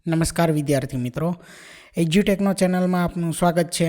નમસ્કાર વિદ્યાર્થી મિત્રો, એજ્યુટેકનો ચેનલમાં આપનું સ્વાગત છે।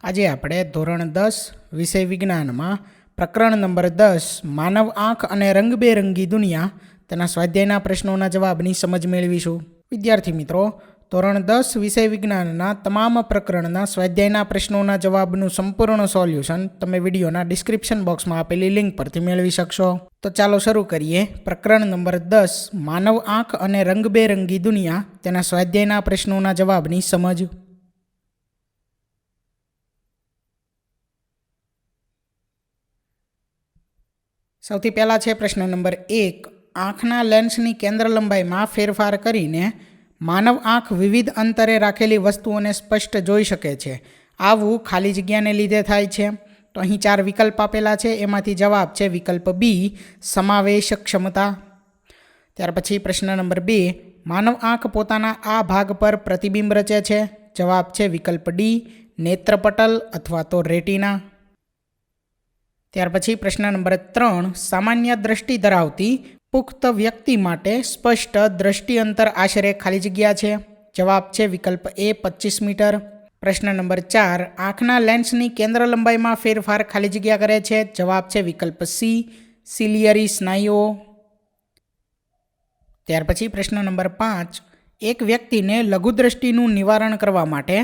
આજે આપણે ધોરણ 10 વિષય વિજ્ઞાનમાં પ્રકરણ નંબર 10 માનવ આંખ અને રંગબેરંગી દુનિયા તેના સ્વાધ્યાયના પ્રશ્નોના જવાબની સમજ મેળવીશું। વિદ્યાર્થી મિત્રો, ધોરણ 10 વિષય વિજ્ઞાનના તમામ પ્રકરણના સ્વાધ્યાયના પ્રશ્નોના જવાબનું સંપૂર્ણ સોલ્યુશન તમે વિડીયોના ડિસ્ક્રિપ્શન બોક્સમાં આપેલી લિંક પરથી મેળવી શકશો। તો ચાલો શરૂ કરીએ। પ્રકરણ નંબર 10 માનવ આંખ અને રંગબેરંગી દુનિયા તેના સ્વાધ્યાયના પ્રશ્નોના જવાબની સમજ। સૌથી પહેલા છે પ્રશ્ન નંબર 1। આંખના લેન્સની કેન્દ્ર લંબાઈમાં ફેરફાર કરીને માનવ આંખ વિવિધ અંતરે રાખેલી વસ્તુઓને સ્પષ્ટ જોઈ શકે છે। આવું ખાલી જગ્યાને લીધે થાય છે। તો અહીં 4 વિકલ્પ આપેલા છે, એમાંથી જવાબ છે વિકલ્પ બી, સમાવેશ ક્ષમતા। ત્યાર પછી પ્રશ્ન નંબર 2। માનવ આંખ પોતાના આ ભાગ પર પ્રતિબિંબ રચે છે। જવાબ છે વિકલ્પ ડી, નેત્રપટલ અથવા તો રેટિના। ત્યાર પછી પ્રશ્ન નંબર 3। સામાન્ય દ્રષ્ટિ ધરાવતી પુખ્ત વ્યક્તિ માટે સ્પષ્ટ દ્રષ્ટિ અંતર આશરે ખાલી જગ્યા છે। જવાબ છે વિકલ્પ એ, 25 મીટર। પ્રશ્ન નંબર 4। આંખના લેન્સની કેન્દ્ર લંબાઈમાં ફેરફાર ખાલી જગ્યા કરે છે। જવાબ છે વિકલ્પ સી, સિલિયરી સ્નાયુઓ। ત્યાર પછી પ્રશ્ન નંબર 5। એક વ્યક્તિને લઘુદ્રષ્ટિનું નિવારણ કરવા માટે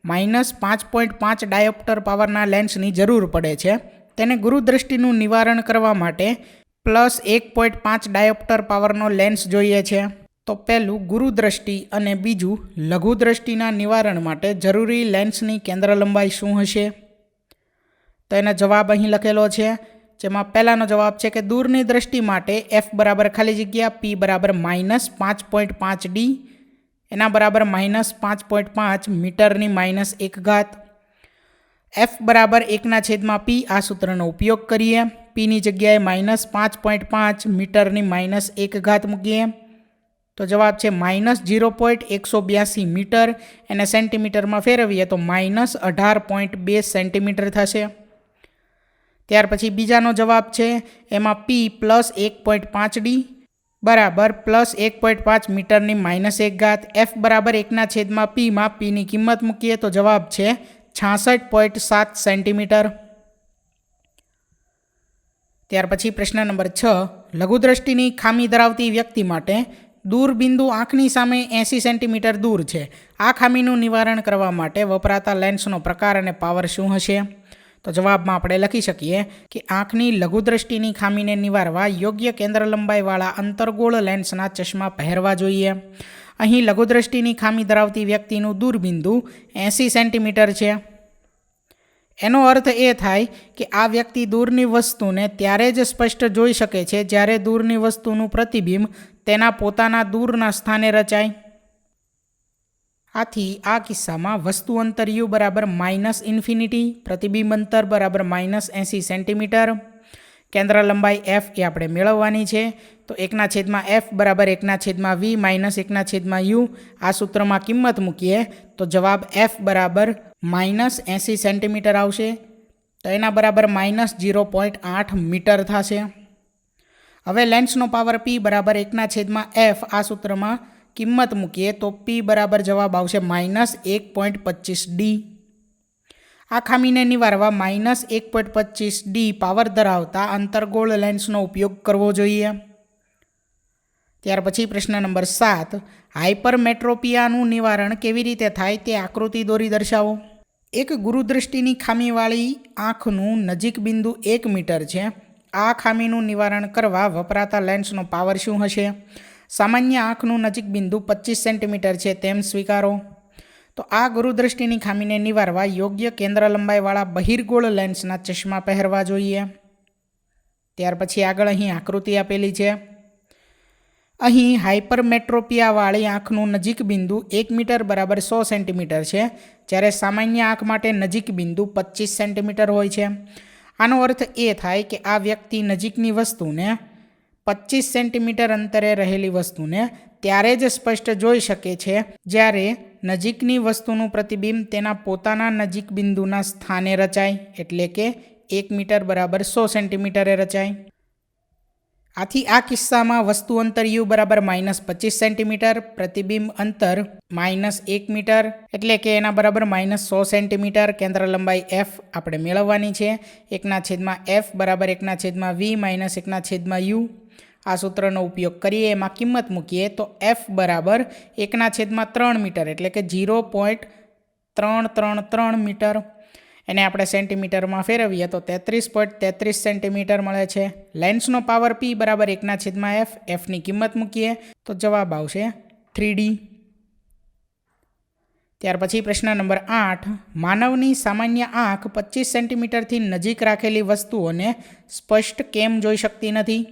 -5.5 ડાયોપ્ટર પાવરના લેન્સની જરૂર પડે છે। તેને ગુરુદ્રષ્ટિનું નિવારણ કરવા માટે +1.5 ડાયોપ્ટર પાવરનો લેન્સ જોઈએ છે। તો પહેલું ગુરુદ્રષ્ટિ અને બીજું લઘુદ્રષ્ટિના નિવારણ માટે જરૂરી લેન્સની કેન્દ્ર લંબાઈ શું હશે? તો એનો જવાબ અહીં લખેલો છે, જેમાં પહેલાનો જવાબ છે કે દૂરની દ્રષ્ટિ માટે F બરાબર ખાલી જગ્યા P બરાબર -5.5 ડી, એના બરાબર -5.5 મીટરની -1 F બરાબર 1/P આ સૂત્રનો ઉપયોગ કરીએ। Pની જગ્યાએ -5.5 મીટરની -1 મૂકીએ તો જવાબ છે -0.182 મીટર, એને સેન્ટીમીટરમાં ફેરવીએ તો -18.2 સેન્ટીમીટર થશે। ત્યાર પછી બીજાનો જવાબ છે, એમાં P +1.5 ડી બરાબર +1.5 મીટરની -1 F બરાબર 1/Pમાં Pની કિંમત મૂકીએ તો જવાબ છે 66.7 સેન્ટીમીટર। ત્યાર પછી પ્રશ્ન નંબર 6। લઘુદ્રષ્ટિની ખામી ધરાવતી વ્યક્તિ માટે દૂરબિંદુ આંખની સામે 80 સેન્ટીમીટર દૂર છે। આ ખામીનું નિવારણ કરવા માટે વપરાતા લેન્સનો પ્રકાર અને પાવર શું હશે? તો જવાબમાં આપણે લખી શકીએ કે આંખની લઘુદ્રષ્ટિની ખામીને નિવારવા યોગ્ય કેન્દ્ર લંબાઈવાળા અંતર્ગોળ લેન્સના ચશ્મા પહેરવા જોઈએ। અહીં લઘુદ્રષ્ટિની ખામી ધરાવતી વ્યક્તિનું દૂરબિંદુ 80 સેન્ટીમીટર છે। એનો અર્થ એ થાય કે આ વ્યક્તિ દૂરની વસ્તુને ત્યારે જ સ્પષ્ટ જોઈ શકે છે જ્યારે દૂરની વસ્તુનું પ્રતિબિંબ તેના પોતાના દૂરના સ્થાને રચાય। આથી આ કિસ્સામાં વસ્તુ અંતર U બરાબર -∞, પ્રતિબિંબ અંતર બરાબર -80 સેન્ટીમીટર, કેન્દ્ર લંબાઈ F એ આપણે મેળવવાની છે। તો 1/F બરાબર 1/V -1/U આ સૂત્રમાં કિંમત મૂકીએ તો જવાબ F બરાબર -80 સેન્ટીમીટર આવશે। તો એના બરાબર -0.8 મીટર થશે। હવે લેન્સનો પાવર P બરાબર 1/F આ સૂત્રમાં કિંમત મૂકીએ તો P બરાબર જવાબ આવશે -1.25 ડી। આ ખામીને નિવારવા -1.25 ડી પાવર ધરાવતા અંતર્ગોળ લેન્સનો ઉપયોગ કરવો જોઈએ। ત્યાર પછી પ્રશ્ન નંબર 7। હાઇપરમેટ્રોપિયાનું નિવારણ કેવી રીતે થાય તે આકૃતિ દોરી દર્શાવો। એક ગુરુદ્રષ્ટિની ખામીવાળી આંખનું નજીક બિંદુ 1 મીટર છે। આ ખામીનું નિવારણ કરવા વપરાતા લેન્સનો પાવર શું હશે? સામાન્ય આંખનું નજીક બિંદુ 25 સેન્ટીમીટર છે તેમ સ્વીકારો। તો આ ગુરુદ્રષ્ટિની ખામીને નિવારવા યોગ્ય કેન્દ્ર લંબાઈવાળા બહિર્ગોળ લેન્સના ચશ્મા પહેરવા જોઈએ। ત્યાર પછી આગળ અહીં આકૃતિ આપેલી છે। અહીં હાઇપરમેટ્રોપિયાવાળી આંખનું નજીક બિંદુ 1 મીટર બરાબર 100 સેન્ટીમીટર છે, જ્યારે સામાન્ય આંખ માટે નજીક બિંદુ 25 સેન્ટીમીટર હોય છે। આનો અર્થ એ થાય કે આ વ્યક્તિ નજીકની વસ્તુને 25 સેન્ટીમીટર અંતરે રહેલી વસ્તુને ત્યારે જ સ્પષ્ટ જોઈ શકે છે જ્યારે નજીકની વસ્તુનું પ્રતિબિંબ તેના પોતાના નજીક બિંદુના સ્થાને રચાય, એટલે કે 1 મીટર બરાબર 100 સેન્ટીમીટરે રચાય। આથી આ કિસ્સામાં વસ્તુ અંતર યુ બરાબર -25 સેન્ટીમીટર, પ્રતિબિંબ અંતર -1 મીટર, એટલે કે એના બરાબર -100 સેન્ટીમીટર. કેન્દ્ર લંબાઈ એફ આપણે મેળવવાની છે. 1/f બરાબર 1/v - 1/u. આ સૂત્રનો ઉપયોગ કરીએ, એમાં કિંમત મૂકીએ તો એફ બરાબર 1/3 મીટર, એટલે કે 0.333 મીટર. એને આપણે સેન્ટીમીટરમાં ફેરવીએ તો 33.33 સેન્ટીમીટર મળે છે. લેન્સનો પાવર P બરાબર 1/f. એફની કિંમત મૂકીએ તો જવાબ આવશે 3D. ત્યાર પછી પ્રશ્ન નંબર 8. માનવની સામાન્ય આંખ 25 સેન્ટીમીટરથી નજીક રાખેલી વસ્તુઓને સ્પષ્ટ કેમ જોઈ શકતી નથી?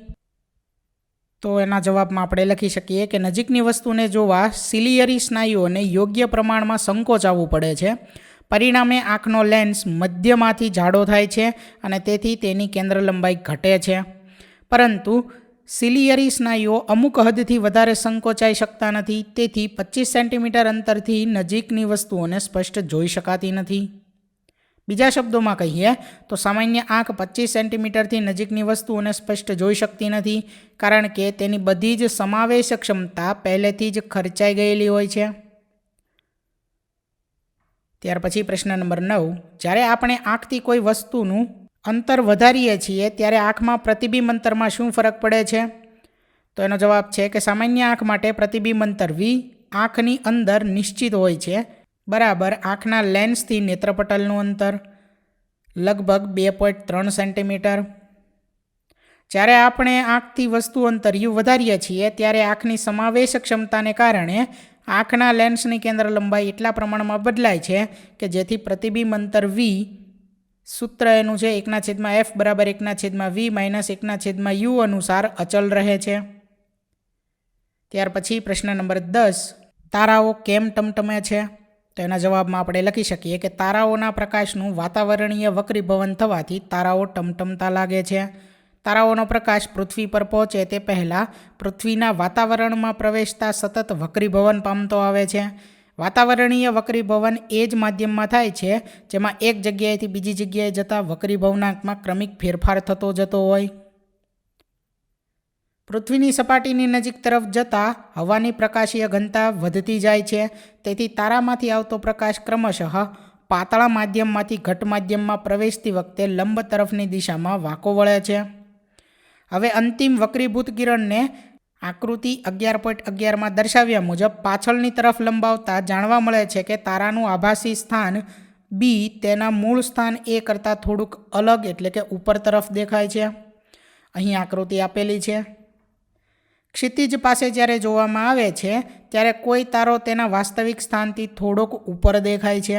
તો એના જવાબમાં આપણે લખી શકીએ કે નજીકની વસ્તુને જોવા સિલિયરી સ્નાયુઓને યોગ્ય પ્રમાણમાં સંકોચાવવું પડે છે. પરિણામે આંખનો લેન્સ મધ્યમાંથી જાડો થાય છે અને તેથી તેની કેન્દ્ર લંબાઈ ઘટે છે. પરંતુ સિલિયરી સ્નાયુઓ અમુક હદથી વધારે સંકોચાઈ શકતા નથી, તેથી 25 સેન્ટીમીટર અંતરથી નજીકની વસ્તુઓને સ્પષ્ટ જોઈ શકાતી નથી. બીજા શબ્દોમાં કહીએ તો સામાન્ય આંખ 25 સેન્ટીમીટરથી નજીકની વસ્તુઓને સ્પષ્ટ જોઈ શકતી નથી, કારણ કે તેની બધી જ સમાવેશ ક્ષમતા પહેલેથી જ ખર્ચાઈ ગયેલી હોય છે. ત્યાર પછી પ્રશ્ન નંબર 9. જ્યારે આપણે આંખથી કોઈ વસ્તુનું અંતર વધારીએ છીએ ત્યારે આંખમાં પ્રતિબિંબ અંતરમાં શું ફરક પડે છે? તો એનો જવાબ છે કે સામાન્ય આંખ માટે પ્રતિબિંબ અંતર v આંખની અંદર નિશ્ચિત હોય છે, બરાબર આંખના લેન્સથી નેત્રપટલનું અંતર લગભગ 2.3 સેન્ટીમીટર. જ્યારે આપણે આંખથી વસ્તુ અંતર u વધારીએ છીએ ત્યારે આંખની સમાવેશ ક્ષમતાને કારણે આંખના લેન્સની કેન્દ્ર લંબાઈ એટલા પ્રમાણમાં બદલાય છે કે જેથી પ્રતિબિંબ અંતર v સૂત્ર એનું છે 1/f બરાબર 1/v - 1/u અનુસાર અચલ રહે છે. ત્યાર પછી પ્રશ્ન નંબર 10. તારાઓ કેમ ટમટમે છે? તો એના જવાબમાં આપણે લખી શકીએ કે તારાઓના પ્રકાશનું વાતાવરણીય વક્રીભવન થવાથી તારાઓ ટમટમતા લાગે છે. તારાઓનો પ્રકાશ પૃથ્વી પર પહોંચે તે પહેલાં પૃથ્વીના વાતાવરણમાં પ્રવેશતા સતત વક્રીભવન પામતો આવે છે. વાતાવરણીય વક્રીભવન એ જ માધ્યમમાં થાય છે જેમાં એક જગ્યાએથી બીજી જગ્યાએ જતા વક્રીભવનાંકમાં ક્રમિક ફેરફાર થતો જતો હોય. પૃથ્વીની સપાટીની નજીક તરફ જતાં હવાની પ્રકાશીય ઘનતા વધતી જાય છે, તેથી તારામાંથી આવતો પ્રકાશ ક્રમશઃ પાતળા માધ્યમમાંથી ઘટ માધ્યમમાં પ્રવેશતી વખતે લંબ તરફની દિશામાં વાંકો વળે છે. હવે અંતિમ વક્રીભૂત કિરણને આકૃતિ 11.11માં દર્શાવ્યા મુજબ પાછળની તરફ લંબાવતા જાણવા મળે છે કે તારાનું આભાસી સ્થાન B તેના મૂળ સ્થાન A કરતાં થોડુંક અલગ, એટલે કે ઉપર તરફ દેખાય છે. અહીં આકૃતિ આપેલી છે. ક્ષિતિજ પાસે જ્યારે જોવામાં આવે છે ત્યારે કોઈ તારો તેના વાસ્તવિક સ્થાનથી થોડોક ઉપર દેખાય છે.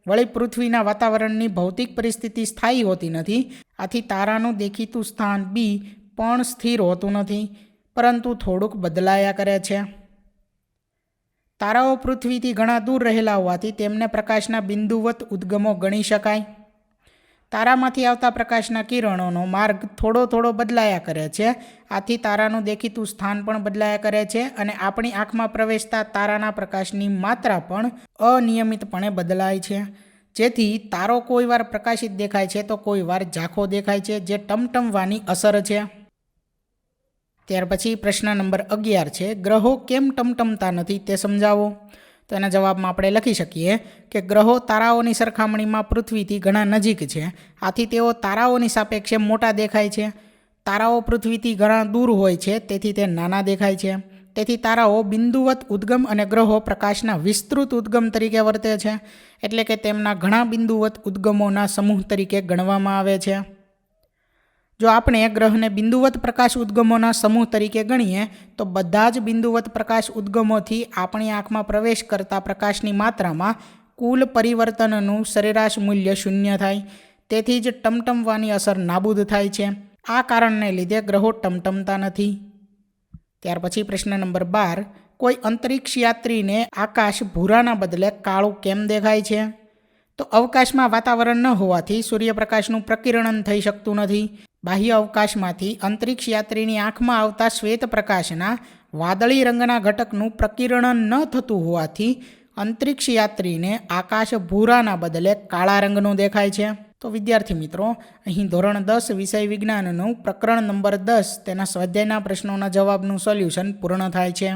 વળી પૃથ્વીના વાતાવરણની ભૌતિક પરિસ્થિતિ સ્થાયી હોતી નથી, આથી તારાનું દેખીતું સ્થાન B પણ સ્થિર હોતું નથી, પરંતુ થોડુંક બદલાયા કરે છે. તારાઓ પૃથ્વીથી ઘણા દૂર રહેલા હોવાથી તેમને પ્રકાશના બિંદુવત ઉદ્ગમો ગણી શકાય. તારામાંથી આવતા પ્રકાશના કિરણોનો માર્ગ થોડો બદલાયા કરે છે, આથી તારાનું દેખીતું સ્થાન પણ બદલાયા કરે છે અને આપણી આંખમાં પ્રવેશતા તારાના પ્રકાશની માત્રા પણ અનિયમિતપણે બદલાય છે. જેથી તારો કોઈવાર પ્રકાશિત દેખાય છે તો કોઈવાર ઝાંખો દેખાય છે, જે ટમટમવાની અસર છે. ત્યાર પછી પ્રશ્ન નંબર 11 છે, ગ્રહો કેમ ટમટમતા નથી તે સમજાવો. તો એના જવાબમાં આપણે લખી શકીએ કે ગ્રહો તારાઓની સરખામણીમાં પૃથ્વીથી ઘણા નજીક છે, આથી તેઓ તારાઓની સાપેક્ષે મોટા દેખાય છે. તારાઓ પૃથ્વીથી ઘણા દૂર હોય છે, તેથી તે નાના દેખાય છે. તેથી તારાઓ બિંદુવત ઉદ્ગમ અને ગ્રહો પ્રકાશના વિસ્તૃત ઉદ્ગમ તરીકે વર્તે છે, એટલે કે તેમના ઘણા બિંદુવત ઉદ્ગમોના સમૂહ તરીકે ગણવામાં આવે છે. જો આપણે ગ્રહને બિંદુવત પ્રકાશ ઉદ્ગમોના સમૂહ તરીકે ગણીએ તો બધા જ બિંદુવત પ્રકાશ ઉદ્ગમોથી આપણી આંખમાં પ્રવેશ કરતા પ્રકાશની માત્રામાં કુલ પરિવર્તનનું સરેરાશ મૂલ્ય 0 થાય. તેથી જ ટમટમવાની અસર નાબૂદ થાય છે. આ કારણને લીધે ગ્રહો ટમટમતા નથી. ત્યાર પછી પ્રશ્ન નંબર 12. કોઈ અંતરિક્ષ યાત્રીને આકાશ ભૂરાના બદલે કાળું કેમ દેખાય છે? તો અવકાશમાં વાતાવરણ ન હોવાથી સૂર્યપ્રકાશનું પ્રકિરણન થઈ શકતું નથી. બાહ્ય અવકાશમાંથી અંતરિક્ષ યાત્રીની આંખમાં આવતા શ્વેત પ્રકાશના વાદળી રંગના ઘટકનું પ્રકિરણન ન થતું હોવાથી અંતરિક્ષ યાત્રીને આકાશ ભૂરાના બદલે કાળા રંગનું દેખાય છે. તો વિદ્યાર્થી મિત્રો, અહીં ધોરણ 10 વિષય વિજ્ઞાનનું પ્રકરણ નંબર 10 તેના સ્વાધ્યાયના પ્રશ્નોના જવાબનું સોલ્યુશન પૂર્ણ થાય છે.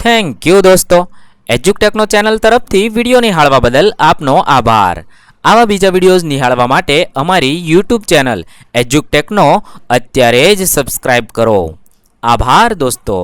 થેન્ક યુ દોસ્તો. એજ્યુકટેકનો ચેનલ તરફથી વિડીયો નિહાળવા બદલ આપનો આભાર. આવા બીજા વિડીયોઝ નિહાળવા માટે અમારી યુટ્યુબ ચેનલ એજ્યુકટેકનો અત્યારે જ સબસ્ક્રાઇબ કરો. આભાર દોસ્તો.